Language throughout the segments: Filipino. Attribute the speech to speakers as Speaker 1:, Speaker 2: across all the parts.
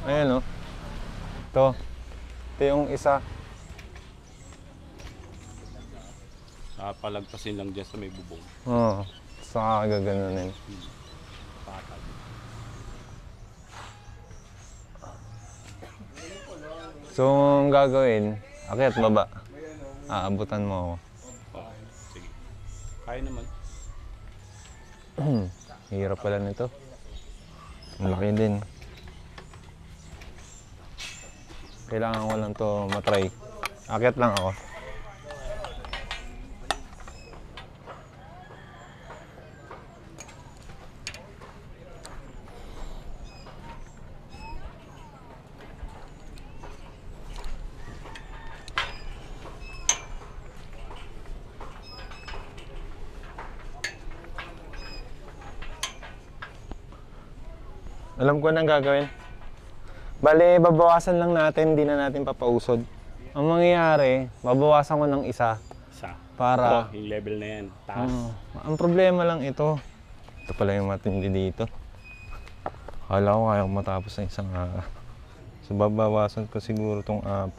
Speaker 1: Ayan, oh. Ito yung isa.
Speaker 2: Palagpasin lang dyan sa may bubong.
Speaker 1: Oo. Saka gaganunin.
Speaker 2: Patag.
Speaker 1: So, ang gagawin, akyat baba. Aabutan mo ako.
Speaker 2: Oh, sige. Kaya naman.
Speaker 1: Hirap pala nito. Ang laki din. Kailangan ko lang to matry. Akyat lang ako. Alam ko na ang gagawin. Bale, babawasan lang natin, hindi na natin papausod. Ang mangyayari, babawasan ko ng isa
Speaker 2: Isa.
Speaker 1: para...
Speaker 2: Yung level na yan. Taas.
Speaker 1: ang problema lang ito. Ito pala yung matindi dito. Akala ko kaya ko matapos ng isang araw. So, babawasan ko siguro tong 4.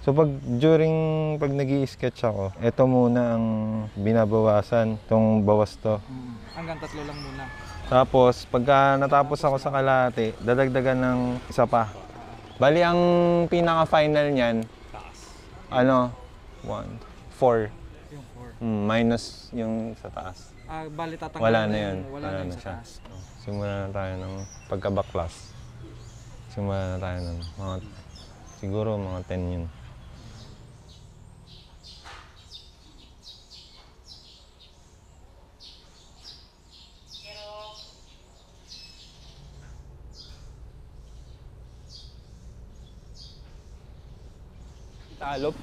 Speaker 1: So pag nag-i-sketch ako, ito muna ang binabawasan, tong bawas to.
Speaker 3: Hanggang 3 lang muna.
Speaker 1: Tapos pagka natapos ako sa kalahati, dadagdagan ng isa pa. Bali ang pinaka-final niyan,
Speaker 2: Taas.
Speaker 1: 1, 4.
Speaker 3: Yung 4.
Speaker 1: Minus yung sa taas.
Speaker 3: Bali tatanggalin
Speaker 1: Wala na yun.
Speaker 3: Wala na yung sa
Speaker 1: siya.
Speaker 3: taas.
Speaker 1: Simulan na tayo ng pagka-backclass. Simulan na tayo ng siguro mga 10 yun. Talop.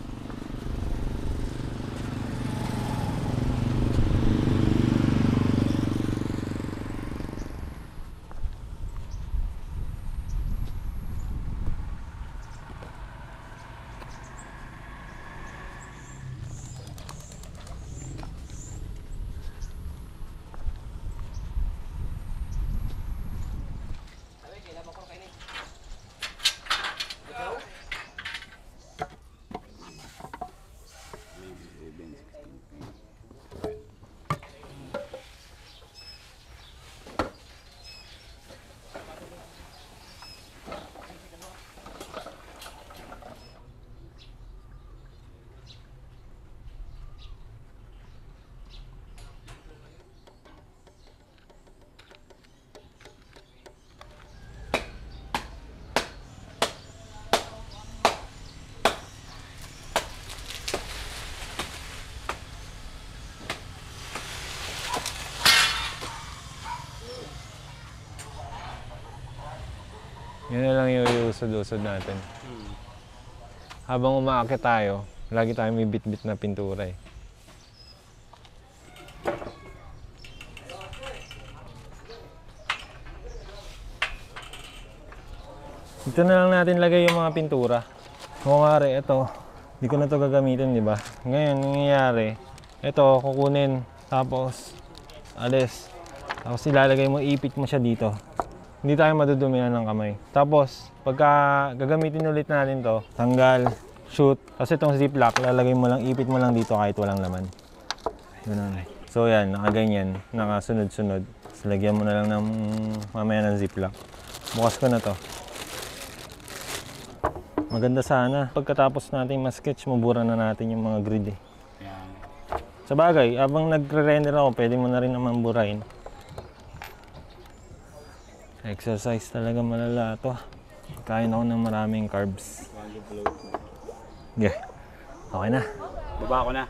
Speaker 1: Yan na lang yung iusod-usod natin. Habang umaakit tayo, lagi tayo may bit-bit na pintura eh. Dito na lang natin lagay yung mga pintura. Kung nga ito, hindi ko na ito gagamitin, di ba? Ngayon, nangyayari, ito, kukunin, tapos, alis. Tapos ilalagay mo, ipit mo siya dito. Hindi tayo madudumihan ng kamay. Tapos, pagka gagamitin ulit natin to, tanggal, shoot. Kasi itong ziplock, lalagay mo lang, ipit mo lang dito kahit walang laman. Ganun. So yan, nakaganyan, nakasunod-sunod. So, lagyan mo na lang ng mamaya ng ziplock. Bukas ko na to. Maganda sana. Pagkatapos natin ma-sketch, mabura na natin yung mga grid eh.
Speaker 2: Yan.
Speaker 1: Sa bagay, habang nagre-render ako, pwede mo na rin naman burahin. Exercise talaga malala ito. Kain ako ng maraming carbs. Yeah. Okay na.
Speaker 2: Baba ko na.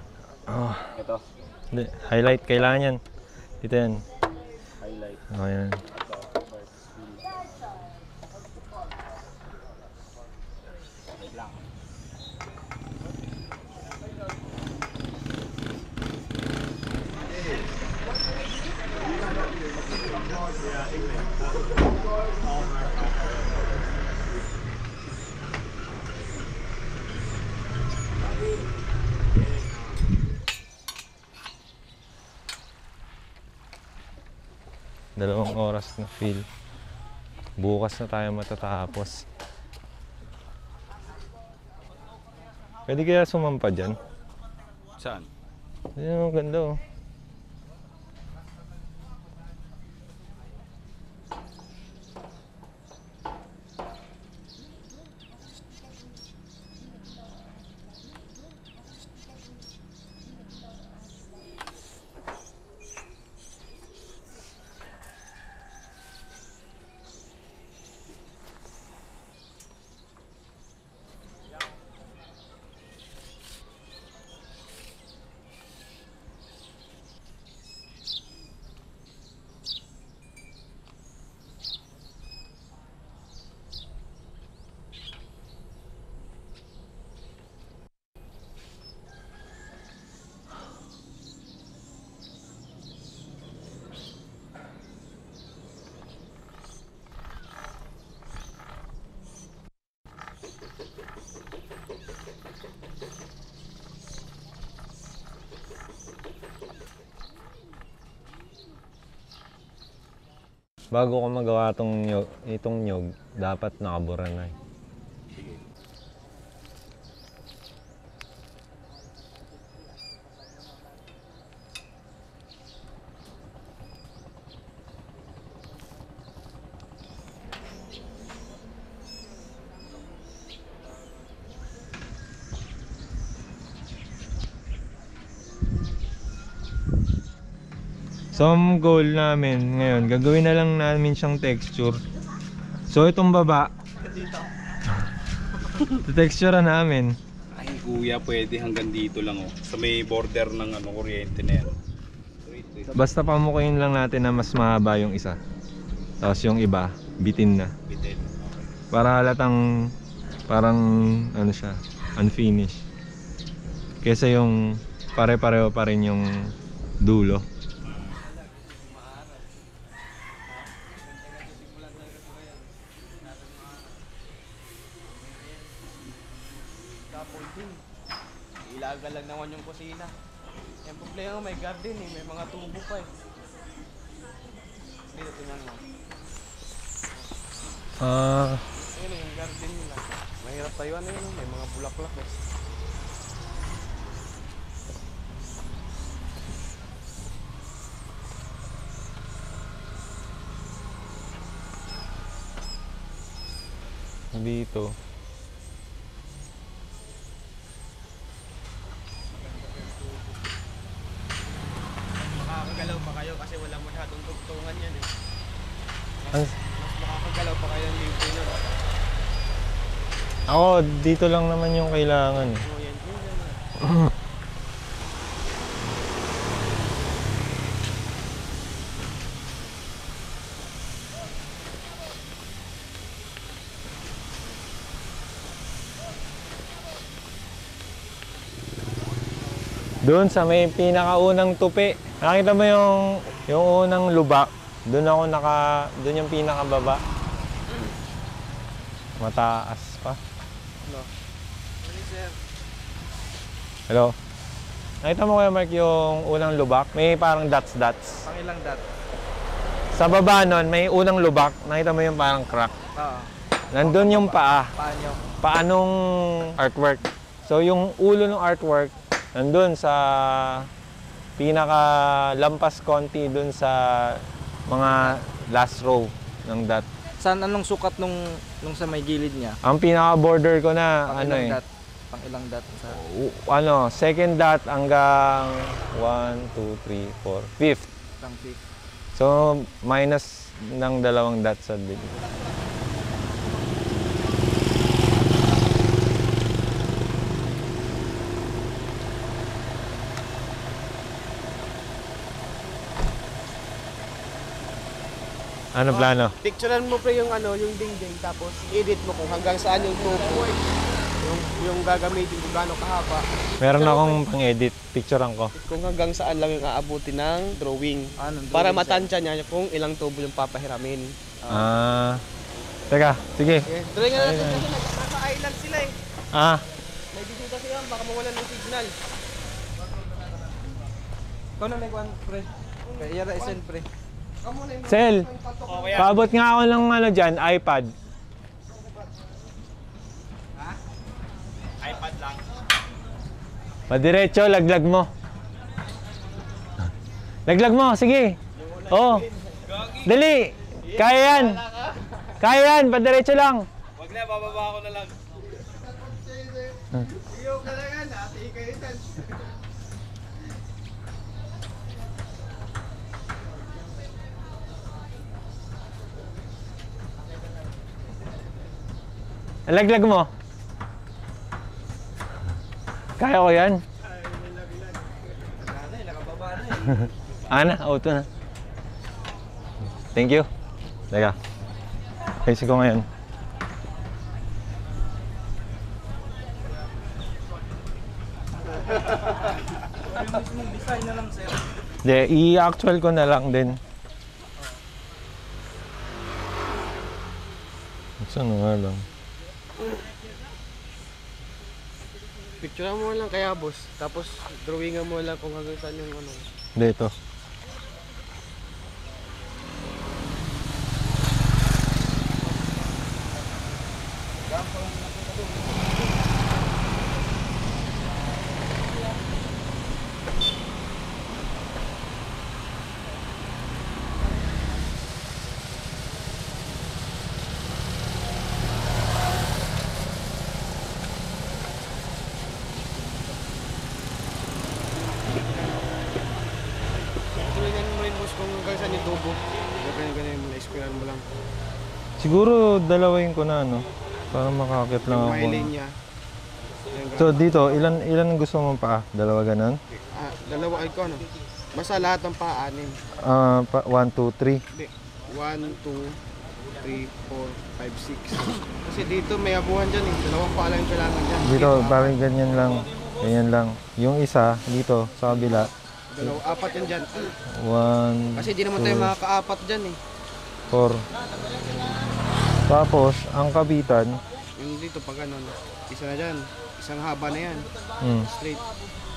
Speaker 1: Oh.
Speaker 2: Ito.
Speaker 1: Hindi. Highlight. Kailangan yan. Dito yan.
Speaker 2: Highlight.
Speaker 1: Okay yan.
Speaker 2: Wait lang.
Speaker 1: 2 oras na fill. Bukas na tayo matatapos. Pwede kaya sumampa dyan?
Speaker 2: Saan?
Speaker 1: Ayan, ang ganda oh. Bago ko magawa itong nyog, dapat nakabura na eh. So, ang goal namin ngayon, gagawin na lang namin siyang texture. So, itong baba, texture namin.
Speaker 2: Ay kuya, pwede hanggang dito lang oh. Sa may border ng kuryente na yan.
Speaker 1: Basta pamukuin lang natin na mas mahaba yung isa. Tapos yung iba, bitin na.
Speaker 2: Bitin.
Speaker 1: Para halatang parang ano siya, unfinished. Kesa yung pare-pareho pa rin yung dulo.
Speaker 3: Ilaga lang naman yung kusina. Yung problema may garden eh, may mga tubo pa eh. Dito tingnan mo. Ayun yung garden nila. Mahirap tayo ano yun, may mga bulaklak eh.
Speaker 1: Dito.
Speaker 3: Makakagalaw pa kayo kasi walang masyadong tugtungan yan eh.
Speaker 1: Mas
Speaker 3: Makakagalaw pa kayo ng libre nun.
Speaker 1: Ako, dito lang naman yung kailangan eh.
Speaker 3: Oh, yan.
Speaker 1: Doon sa may pinakaunang tupi. Nakita mo yung unang lubak. Doon doon yung pinakababa. Mataas pa.
Speaker 3: Ano? Ano sir?
Speaker 1: Hello. Nakita mo kaya Mark yung unang lubak? May parang dots.
Speaker 3: Pangilang dot?
Speaker 1: Sa baba nun, may unang lubak. Nakita mo yung parang crack.
Speaker 3: Oo.
Speaker 1: Nandun yung paa.
Speaker 3: Paano?
Speaker 1: Paanong artwork. So yung ulo ng artwork, nandun sa pinaka lampas konti dun sa mga last row ng dot.
Speaker 3: Saan anong sukat nung sa may gilid niya?
Speaker 1: Ang pinaka border ko na
Speaker 3: Pang ilang dot sa
Speaker 1: second dot hanggang 1, 2, 3, 4, fifth.
Speaker 3: isang peak.
Speaker 1: So minus ng 2 dots sa dito. Ano plano?
Speaker 4: Picturean mo pre yung yung dingding tapos edit mo kung hanggang saan yung tubo. Yung gagamitin kung gaano kahaba.
Speaker 1: Meron akong pang-edit, picturean ko.
Speaker 4: Kung hanggang saan lang yung aabutin ng drawing. Para matansya niya kung ilang tubo yung papahiramin.
Speaker 1: Teka, sige.
Speaker 4: Okay. Drawing nga natin kasi nasa island sila eh. May bisita sila, baka mawalan ng signal.
Speaker 3: Ikaw na nag-one pre. Kaya yara isen pre.
Speaker 1: Sel, paabot nga ako ng ano dyan, iPad.
Speaker 3: iPad lang.
Speaker 1: Padiretso, laglag mo. Laglag mo, sige. Oo. Dali. Kaya yan. Kaya yan, padiretso lang.
Speaker 3: Wag na, bababa ako na lang.
Speaker 4: Iyo ka lang yan, ate kayo yan.
Speaker 1: Laglag mo. Kaya ko yan.
Speaker 3: Nakababa na
Speaker 1: Ana, auto na. Thank you. Teka. Face ko ngayon.
Speaker 3: Yung mismong design na lang, sir.
Speaker 1: De, i-actual ko na lang din. Saan nga lang?
Speaker 4: Picture mo lang kaya boss, tapos drawingan mo lang kung hanggang saan yung ano.
Speaker 1: Dito.
Speaker 4: Drawingan mo rin boss kung hanggang saan yung tubo. Ganyan mo, na-square mo lang.
Speaker 1: Siguro dalawain ko na ano. Para makakit lang
Speaker 4: Yung
Speaker 1: ako.
Speaker 4: may linya.
Speaker 1: So dito, ilan gusto mong paa? Dalawa ganun?
Speaker 4: Dalawa ay ko ano. Basta lahat ng paa, 6.
Speaker 1: 1, 2, 3.
Speaker 4: Hindi. 1, 2, 3, 4, 5, 6. Kasi dito may abuhan dyan eh. Dalawang paa lang yung kailangan dyan.
Speaker 1: Dito, parang ganyan lang. Ganyan lang. Yung isa, dito, sa kabila.
Speaker 4: Apat yan dyan.
Speaker 1: 1,
Speaker 4: Kasi di naman tayo makaka-apat dyan eh.
Speaker 1: 4. Tapos, ang kabitan,
Speaker 4: Yung dito pag ganun. Isa na dyan. Isang haba na yan. Straight.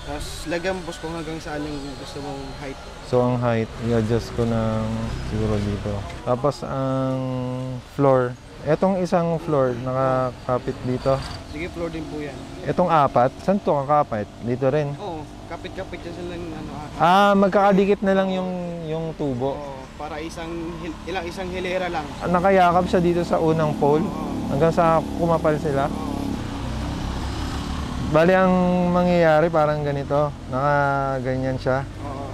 Speaker 4: Tapos lagyan mo boss kung hanggang saan yung gusto mong height.
Speaker 1: so ang height, i-adjust ko ng siguro dito. Tapos, ang floor, etong isang floor, nakakapit dito.
Speaker 4: Sige, floor din po yan.
Speaker 1: Etong apat, saan to kakapit? Dito rin.
Speaker 4: Oo, kapit-kapit yan sila ng ano.
Speaker 1: Magkakadikit na lang yung tubo.
Speaker 4: Oo, para isang hilera lang.
Speaker 1: Nakayakap siya dito sa unang pole hanggang sa kumapal sila.
Speaker 4: Oo.
Speaker 1: Bali ang mangyayari parang ganito, nakaganyan siya.
Speaker 4: Oo.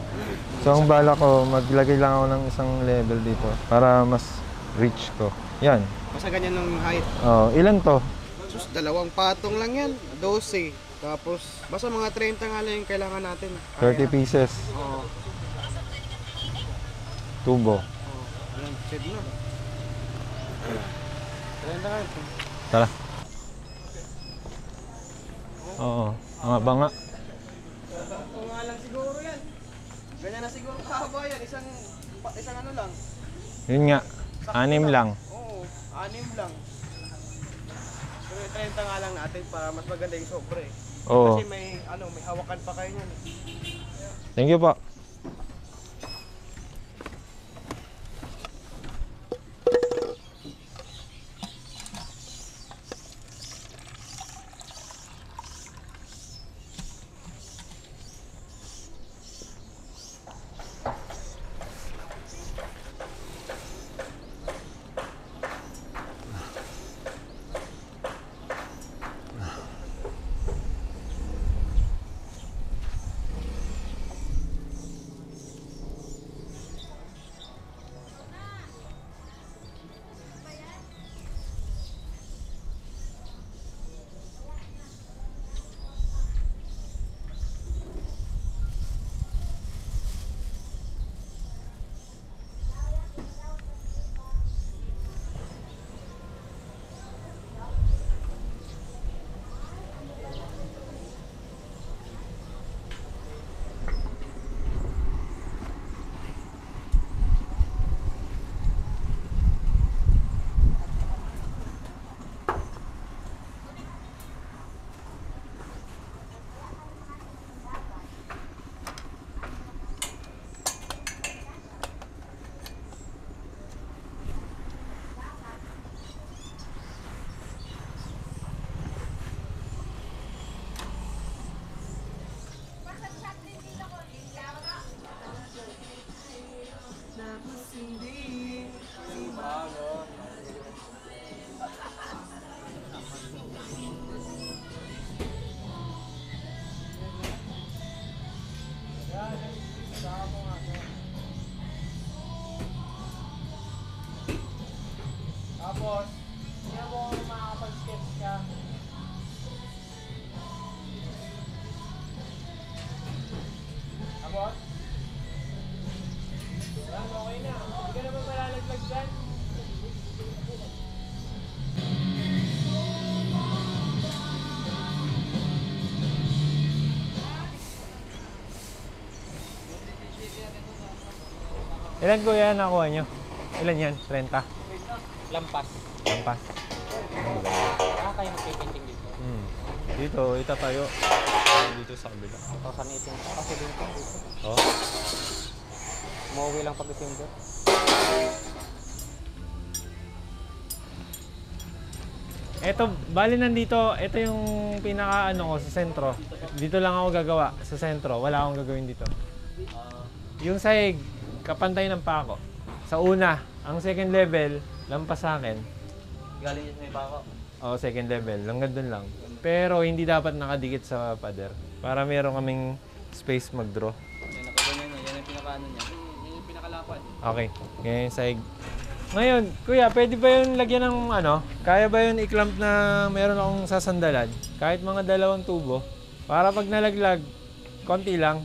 Speaker 1: So ang bala ko, maglagay lang ako ng isang level dito para mas reach ko. Yan.
Speaker 4: Basta ganyan ng height.
Speaker 1: Oh, ilan to?
Speaker 4: Sus, dalawang patong lang yan. 12. Tapos, basta mga 30 nga lang yung kailangan natin.
Speaker 1: 30 pieces.
Speaker 4: Oo.
Speaker 1: Tubo.
Speaker 4: Oo. Ayan, save na. 30 nga ito.
Speaker 1: Tara. Oo, mga banga.
Speaker 4: Kung nga lang siguro yan. Ganyan na siguro kahaba yan. Isang ano lang.
Speaker 1: Yun nga, 6 lang.
Speaker 4: Oo, 6 lang. Pero 30 nga lang natin para mas maganda yung sobre.
Speaker 1: Oo.
Speaker 4: Kasi may hawakan pa kayo niyan.
Speaker 1: Thank you po.
Speaker 3: Tapos, hindi mo makakapag-sketch ka. Tapos? Yan, okay na. Hindi ka naman malalaglag dyan.
Speaker 1: Ilan kuya nakuha nyo? Ilan yan? 30?
Speaker 3: Lampas.
Speaker 1: Lampas.
Speaker 3: Kayo magpipinting dito.
Speaker 1: Dito, itatayo. Dito sa kabila.
Speaker 3: Kakanitin ka kasi dito.
Speaker 1: Oh.
Speaker 3: Umuwi lang pag December.
Speaker 1: Eto, bali nandito, ito yung pinaka ano ko sa sentro. Dito lang ako gagawa sa sentro. Wala akong gagawin dito. Yung sahig, kapantay ng pako. Sa una, ang second level, lampas sa akin.
Speaker 3: Galing yun may bako.
Speaker 1: Oo, second level. Hanggang dun lang. Pero hindi dapat nakadikit sa pader. Para meron kaming space mag-draw.
Speaker 3: Yan, nakaganyan niya. Yan yung pinakaano niya. Yan yung pinakalapad.
Speaker 1: Okay, ganyan yung sahig. Ngayon, kuya, pwede ba yun lagyan ng ano? Kaya ba yun i-clamp na meron akong sasandalan? Kahit mga 2 tubo. Para pag nalaglag, konti lang.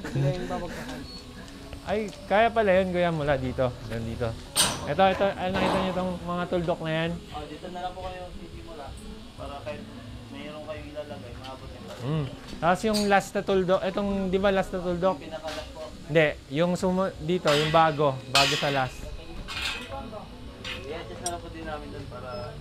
Speaker 3: Sila yung babagsakan.
Speaker 1: Ay, kaya pala yun, kuya, mula dito. Dito. Ito, ay, nakita niyo itong mga tuldok na yan?
Speaker 3: Dito na lang po kayo sisimula. Para kahit mayroon kayong ilalagay, maabot yung
Speaker 1: Tapos yung last na tuldok, itong, di ba last na tuldok?
Speaker 3: pinakalas po.
Speaker 1: Hindi, yung dito, yung bago sa last.
Speaker 3: I-adjust na lang po din namin doon para...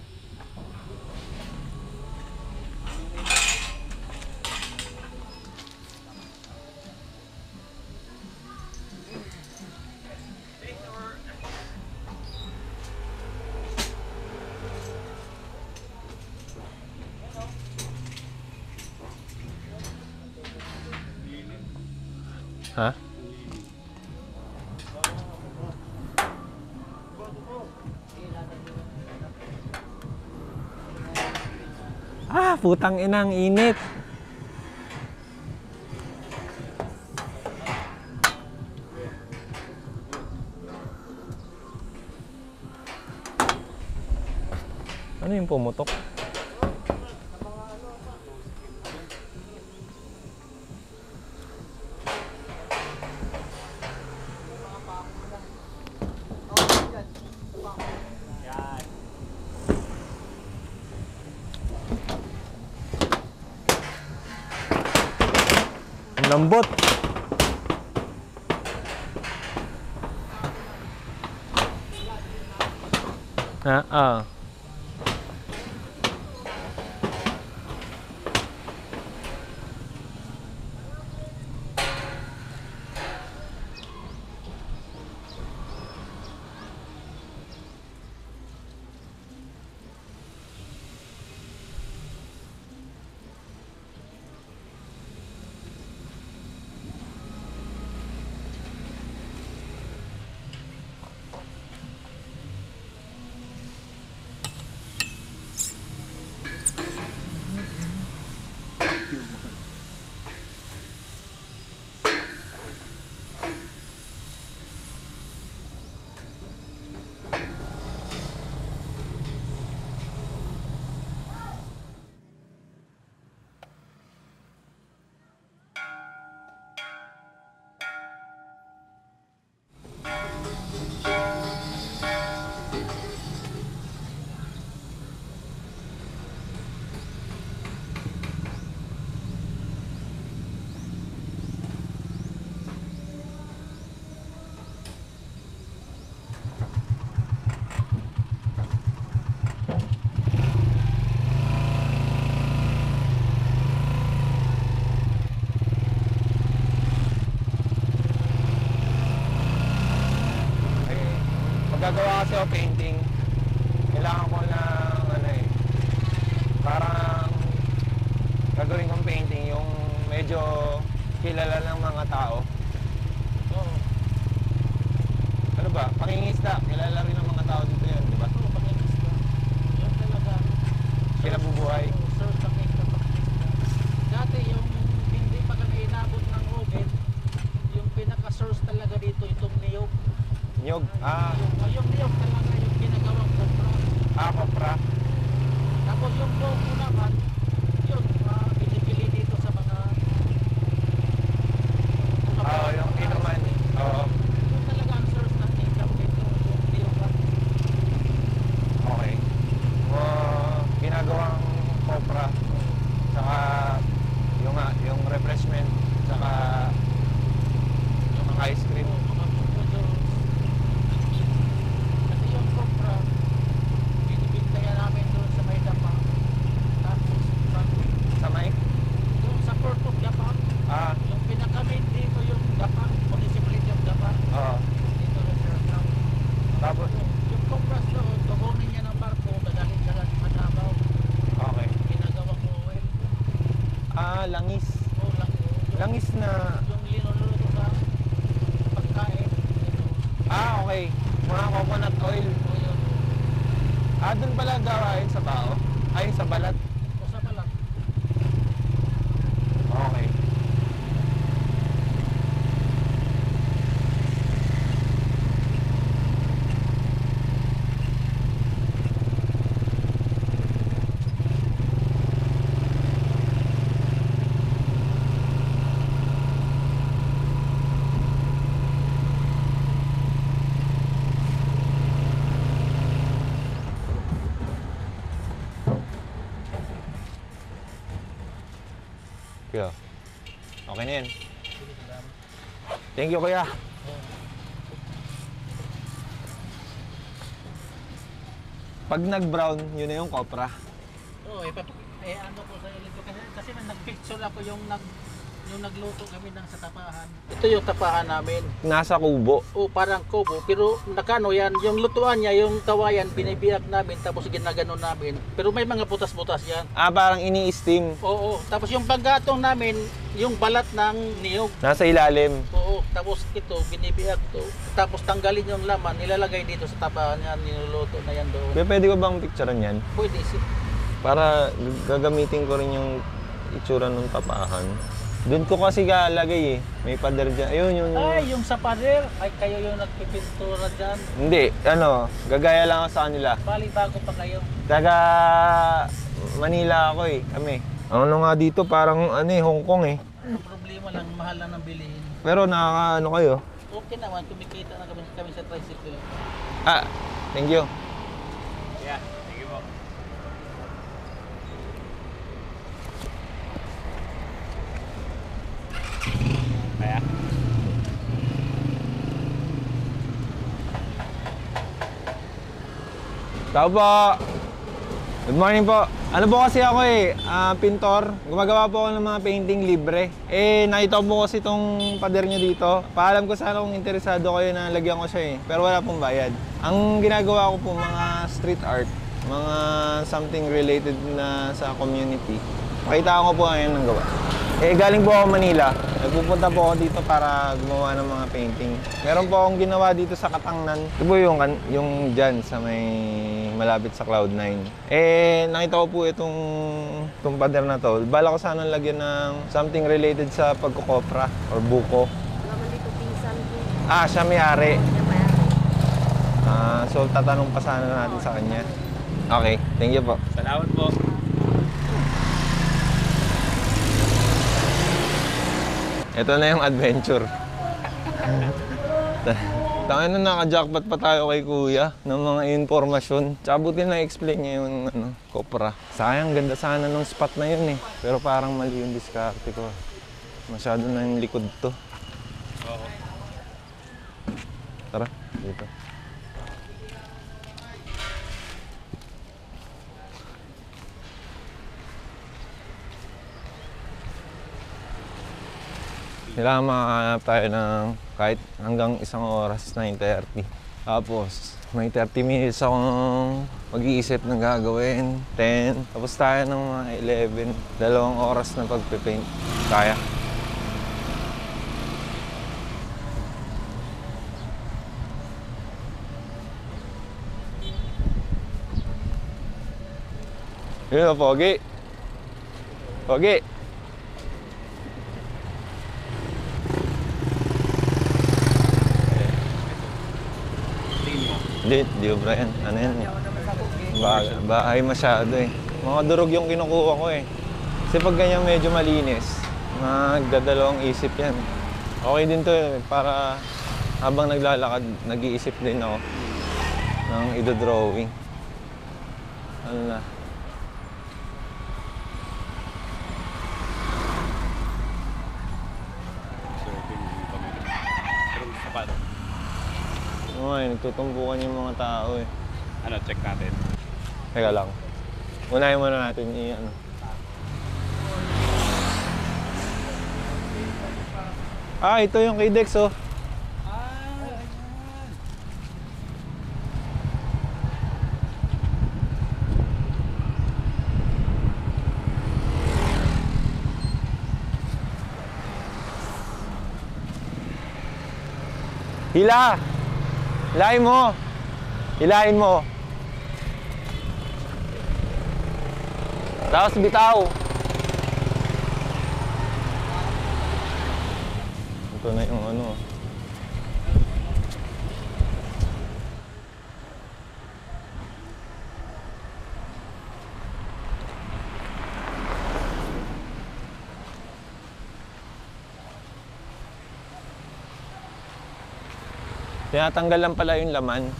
Speaker 1: Ha? Ah, putang inang init. Ano yung pumutok? Ang lambot. Ha? Ah. Gagawa kasi ako painting. Kailangan ko ng ano eh. Parang gagawin kong painting yung medyo kilala ng mga tao. Oo. Ano ba? Pangingisda. Kilala rin ng mga tao dito yan, di ba?
Speaker 3: Oo, pangingisda. Yan talaga.
Speaker 1: Sila bubuhay.
Speaker 3: Sir, pangingisda. Dati yung hindi pa kami inabot ng oven, yung pinaka-source talaga dito, itong niyog.
Speaker 1: Nyog. Ah.
Speaker 3: Yung niyog talaga yung ginagawang compress.
Speaker 1: Copra.
Speaker 3: Tapos yung Poco naman, yun, pinipili dito sa mga
Speaker 1: Yung inuman. Oo.
Speaker 3: Yung talaga ang source ng income dito, yung biogas.
Speaker 1: Okay. Ginagawang Copra. Saka yung refreshment. Saka yung mga ice cream.
Speaker 3: Mga noodles. Kasi yung Copra, binibintayan namin doon sa may Dapa. Tapos,
Speaker 1: Sa mic?
Speaker 3: doon sa Port of Dapa, yung pinaka-main dito yung Dapa, municipality of Dapa.
Speaker 1: Oo.
Speaker 3: Dito rin sa ground.
Speaker 1: Tapos,
Speaker 3: Yung Copras doon, tubunin niya ng barko, gagaling sa Manabaw.
Speaker 1: okay.
Speaker 3: Ginagawang oil.
Speaker 1: Langis.
Speaker 3: O lang yun.
Speaker 1: Langis na,
Speaker 3: Yung linuluto sa pagkain. Ito.
Speaker 1: okay. Mga coconut oil.
Speaker 3: O yun.
Speaker 1: Doon pala gawain sa bao? Ay, sa balat.
Speaker 3: O sa balat.
Speaker 1: Okay. Kuya. Okay na yan. Thank you, kuya. Pag nag-brown, yun na yung Copra.
Speaker 3: Oo, ano ko sa ilito kasi nag-picture ako yung nagluto kami ng sa tapahan. Ito yung tapahan namin.
Speaker 1: Nasa kubo.
Speaker 3: O parang kubo, pero nakano yan, yung lutuan niya, yung kawayan, binibiyak namin, tapos ginagano namin. Pero may mga butas-butas yan.
Speaker 1: Parang ini-steam.
Speaker 3: Oo, tapos yung paggatong namin, yung balat ng niyog.
Speaker 1: Nasa ilalim.
Speaker 3: Oo, tapos ito, binibiyak to. Tapos tanggalin yung laman, nilalagay dito sa tapahan niya, niluluto na yan doon.
Speaker 1: Pwede ko bang picturean yan?
Speaker 3: Pwede
Speaker 1: Para gagamitin ko rin yung itsura ng tapahan. Doon ko kasi kalagay eh. May pader dyan. Ayun, yun.
Speaker 3: Ay, yung sa pader, ay kayo yung nagpipintura dyan.
Speaker 1: Hindi, gagaya lang ako sa kanila.
Speaker 3: Bali, bago pa kayo.
Speaker 1: Taga Manila ako eh, kami. Ano nga dito, parang Hong Kong eh.
Speaker 3: Ang problema lang, mahal lang ng bilihin.
Speaker 1: Pero kayo?
Speaker 3: Okay naman, kumikita na kami sa tricycle.
Speaker 1: Thank you.
Speaker 2: Yeah, thank you po. Kaya?
Speaker 1: Tao po. Good morning po. Ano po kasi ako pintor. Gumagawa po ako ng mga painting libre. Nakita ko po kasi itong pader nyo dito. Paalam ko sana kung interesado kayo na lagyan ko siya Pero wala pong bayad. Ang ginagawa ko po mga street art. Mga something related na sa community. Pakita ko po ngayon ng gawa. Galing po ako Manila. Nagpupunta po ako dito para gumawa ng mga painting. Meron po akong ginawa dito sa Katangnan. Ito po yung dyan sa may malapit sa Cloud9. Nakita ko po itong pader na to. Bala ko sana lagyan ng something related sa pagkukopra or buko.
Speaker 5: Naman dito pinsan ko.
Speaker 1: Siya may-ari.
Speaker 5: Siya may-ari.
Speaker 1: So tatanong pa sana natin sa kanya. Okay, thank you po.
Speaker 2: Salamat po.
Speaker 1: Ito na yung adventure. Tangin na naka-jackpot pa tayo kay kuya ng mga informasyon. Tsaka buti na-explain niya yung Copra. Sayang, ganda sana nung spot na yun Pero parang mali yung diskarte ko. Masyado na yung likod to.
Speaker 2: Oo.
Speaker 1: Tara, dito. Kailangan makahanap tayo ng kahit hanggang 1 oras, 9:30. Tapos, may 30 minutes akong mag-iisip ng gagawin. 10. Tapos tayo ng mga 11. 2 oras na pagpipaint. Kaya. Yun o, Pogi. Pogi. Hindi, Brian. Ano yan? Bahay masyado eh. Mga durog yung kinukuha ko eh. Kasi pag ganyan medyo malinis, magdadalawang isip yan. Okay din to eh, para habang naglalakad, nag-iisip din ako ng idodrawing. Ano na?
Speaker 2: So, ito yung pamilya. Pero sapato.
Speaker 1: Oo nga eh, nagtutumbukan yung mga tao eh.
Speaker 2: Ano, check natin.
Speaker 1: Teka lang. Unahin muna natin ano. Ah, ito yung kay Dex oh. Hila! Hilahin mo! Hilahin mo! Tapos bitaw! Ito na yung ano. Tinatanggal lang pala yung laman.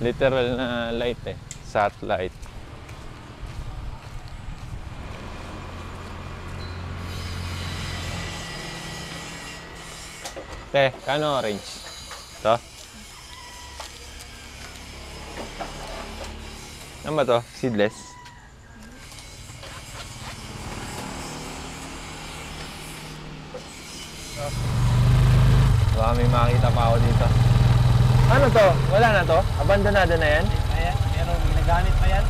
Speaker 1: Literal na light eh. Satellite. Te, kano orange? Ito? Ano ba to? Seedless? Baka may makita pa ako dito. Ano to? Wala na to? Abandonado na yan?
Speaker 3: Ayan, meron ginagamit pa yan.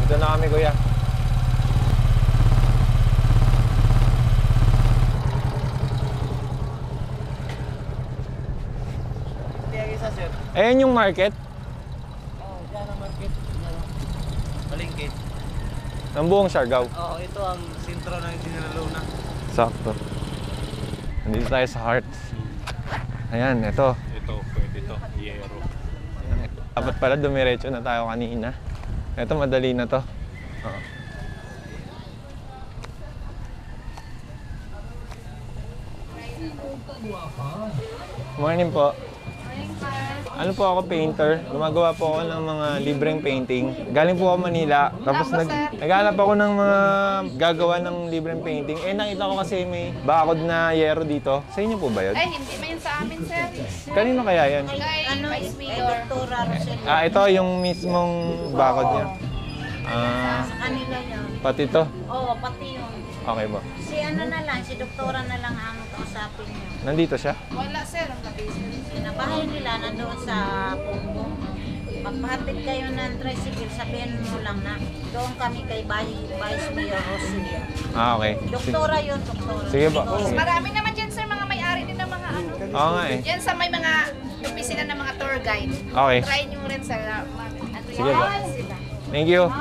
Speaker 1: Dito na kami kuya.
Speaker 3: Isa sir.
Speaker 1: Ayan yung market.
Speaker 3: Oh, dyan ang market. Palengke.
Speaker 1: Ng buong Siargao.
Speaker 3: Oo, ito ang sentro ng Dinaluna.
Speaker 1: Sakto. Nandito tayo sa heart. Ayan, ito.
Speaker 2: Ito, pwede to. Yero.
Speaker 1: Dapat pala dumiretso na tayo kanina. Ito, madali na to. Oo. Morning po. Ano po ako, painter. Gumagawa po ako ng mga libreng painting. Galing po ako Manila. Tapos naghanap ako ng mga gagawa ng libreng painting. Eh, nakita ko kasi may bakod na yero dito. Sa inyo po ba yun?
Speaker 5: Ay, hindi man yun sa amin, sir.
Speaker 1: Kanino kaya yan?
Speaker 5: Kay Vice Mayor. Doktora Roselio.
Speaker 1: Ah, ito yung mismong bakod niya. Ah,
Speaker 5: Sa kanila yun.
Speaker 1: pati to.
Speaker 5: Oo, pati yun.
Speaker 1: Okay ba?
Speaker 5: Si ano na lang, si Doktora na lang ang kausapin niyo.
Speaker 1: Nandito siya?
Speaker 5: Wala, sir. Ang kabisnes. Sinabahay nila nandoon sa Pumbo. Magpahatid kayo ng tricycle, sabihin mo lang na doon kami kay Vice Mayor Roselio.
Speaker 1: Ah, okay.
Speaker 5: Doktora yun, doktora.
Speaker 1: Sige po.
Speaker 6: Marami naman dyan sir, mga may-ari din ng mga ano.
Speaker 1: Oo nga eh.
Speaker 6: Yan sa may mga opisina ng mga tour guide.
Speaker 1: Okay.
Speaker 6: Try nyo rin sir.
Speaker 1: Sige ba? Thank you.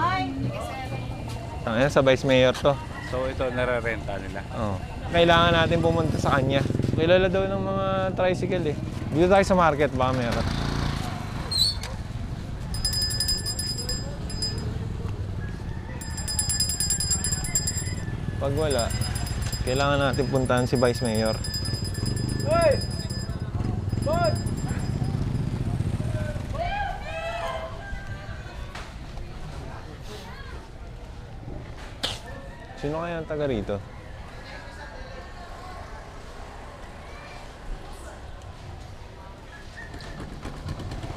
Speaker 1: Ayan, sa Vice Mayor to.
Speaker 2: So, ito, nararenta nila.
Speaker 1: Oo. Kailangan natin pumunta sa kanya. Kilala daw ng mga tricycle eh. Dito tayo sa market, baka meron. Pag wala, kailangan natin puntahan si Vice Mayor.
Speaker 3: Hoy! Hoy!
Speaker 1: Sino kaya ang taga rito?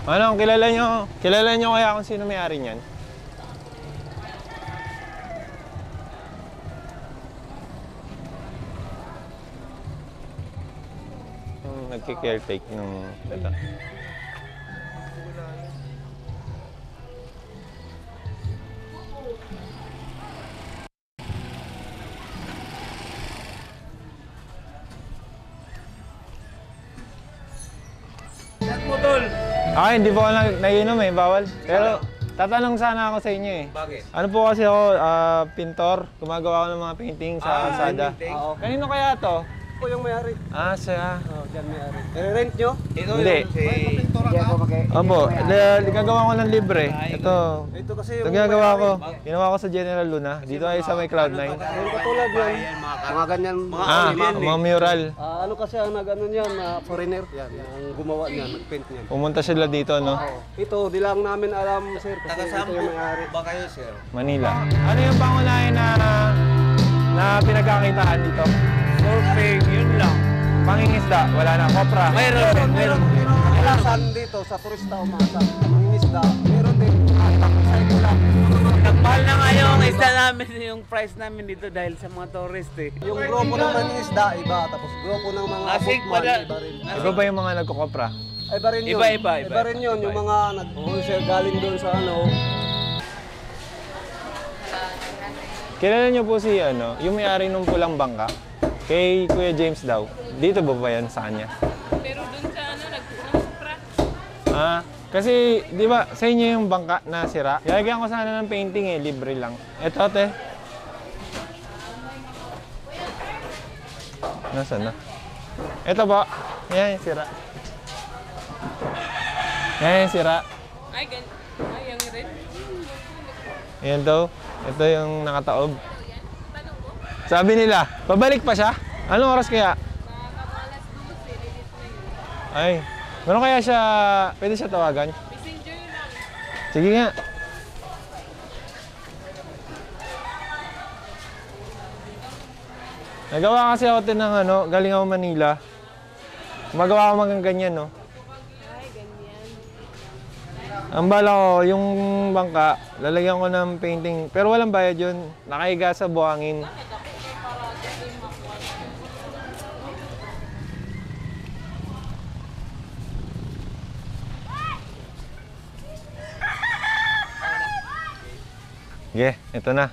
Speaker 1: Ano, kilala nyo? Kilala nyo kaya kung sino may-ari niyan? Yung nagki-caretake ng ito. Ah, hindi po ako naiinom eh, bawal. Pero tatanong sana ako sa inyo eh.
Speaker 3: Bakit?
Speaker 1: Ano po kasi ako, pintor. Gumagawa ako ng mga painting sa kalsada. Kanino kaya to?
Speaker 4: po yung may-ari.
Speaker 1: Ah, siya.
Speaker 4: Oh, dyan may-ari. I-rent nyo? Ito
Speaker 1: Hindi. Opo, gagawa ko ng libre. Ito.
Speaker 4: Ito kasi
Speaker 1: Ito
Speaker 4: yung
Speaker 1: ginagawa ko. Ginawa ko sa General Luna. Dito ay sa may Cloud9.
Speaker 4: yung katulad yan. Mga ganyan.
Speaker 1: Mga mural.
Speaker 4: Ano kasi ang nag-ano niyan, foreigner. Yan, ang gumawa niyan, nag-paint niyan.
Speaker 1: Pumunta sila dito, no?
Speaker 4: Ito, di lang namin alam, sir, kasi ito yung may-ari.
Speaker 2: Ba kayo, sir?
Speaker 1: Manila. Ano yung pangunahin na pinagkakitaan dito?
Speaker 7: Surfing, yun lang.
Speaker 1: Pangingisda, wala na. Kopra.
Speaker 4: Meron. Kalasan dito sa turista umasa. Ang isda, meron din. Ito lang.
Speaker 7: Nagmahal na nga yung isda namin, yung price namin dito dahil sa mga tourist eh.
Speaker 4: Yung grupo ng mangingisda, iba. Tapos grupo ng mga
Speaker 7: Asig
Speaker 4: bookman,
Speaker 7: pala.
Speaker 4: iba rin.
Speaker 1: Iba ba yung mga nagkukopra?
Speaker 4: Iba rin yun.
Speaker 7: Iba.
Speaker 4: Iba rin yun. Yung mga nag-wholesale galing doon sa ano.
Speaker 1: Kilala niyo po si yung may-ari ng pulang bangka? Kay Kuya James daw. Dito ba yan sa kanya?
Speaker 8: Pero dun sa nagpra.
Speaker 1: Kasi di ba sa inyo yung bangka na sira? Lalagyan ko sana ng painting libre lang. Eto ate. Nasaan na? Eto ba? Yan yung sira. Yan yung sira.
Speaker 8: Ay, yung red.
Speaker 1: Ayan daw. Ito yung nakataob. Sabi nila, pabalik pa siya? Anong oras kaya? Ay, meron kaya siya, pwede siya tawagan?
Speaker 8: Messenger lang.
Speaker 1: Sige nga. Nagawa kasi ako ng galing ako Manila. Magawa ko mga ganyan, no? Ang bala ko, yung bangka, lalagyan ko ng painting. Pero walang bayad yun. Nakahiga sa buhangin. Sige, ito na.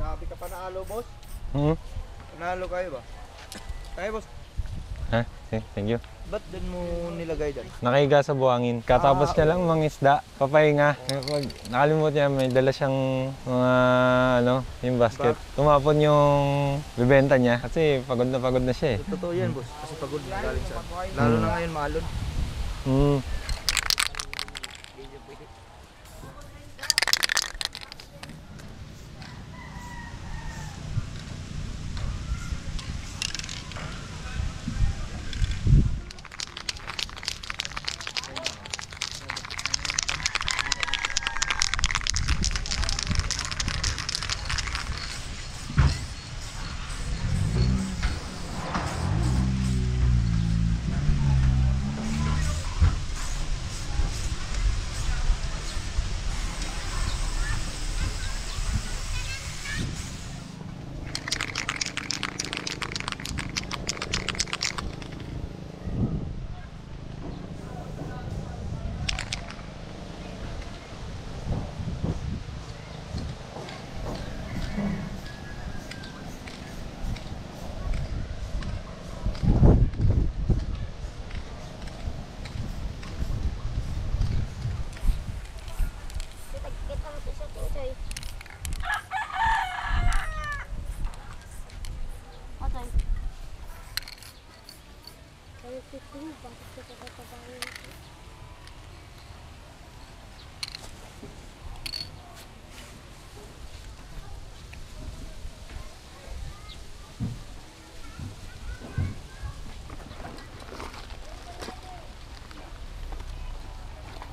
Speaker 4: Sabi ka panalo, boss. Panalo kayo ba? Kayo, boss.
Speaker 1: Ha? Sige, thank you.
Speaker 4: Ba't din mo nilagay dyan?
Speaker 1: Nakahiga sa buhangin. Katapos niya lang mangisda, papahinga. Pag nakalimut niya, may dala siyang mga, yung basket. Tumapon yung bibenta niya kasi pagod na siya eh.
Speaker 4: Totoo yan, boss. Kasi pagod galing sa. Lalo na ngayon, maalon.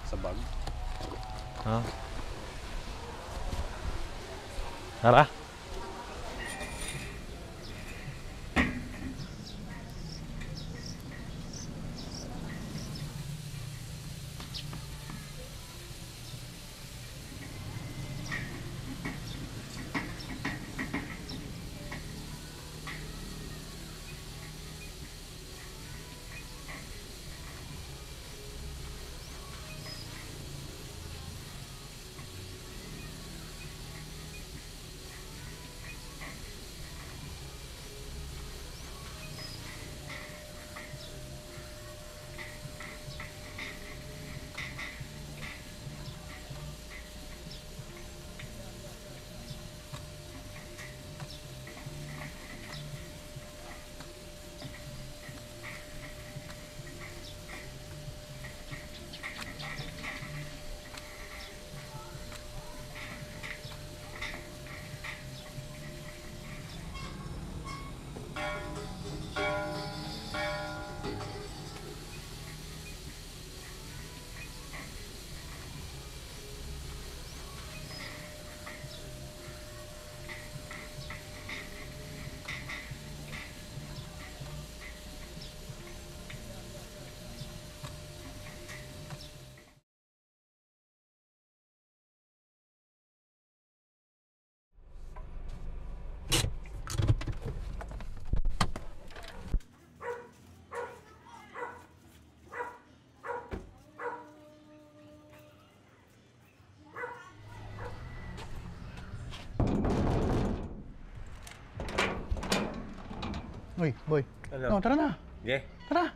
Speaker 2: Sa bag.
Speaker 1: Tara.
Speaker 4: Uy, boy.
Speaker 1: Ano?
Speaker 4: No, tara na.
Speaker 1: Yeah.
Speaker 4: Tara.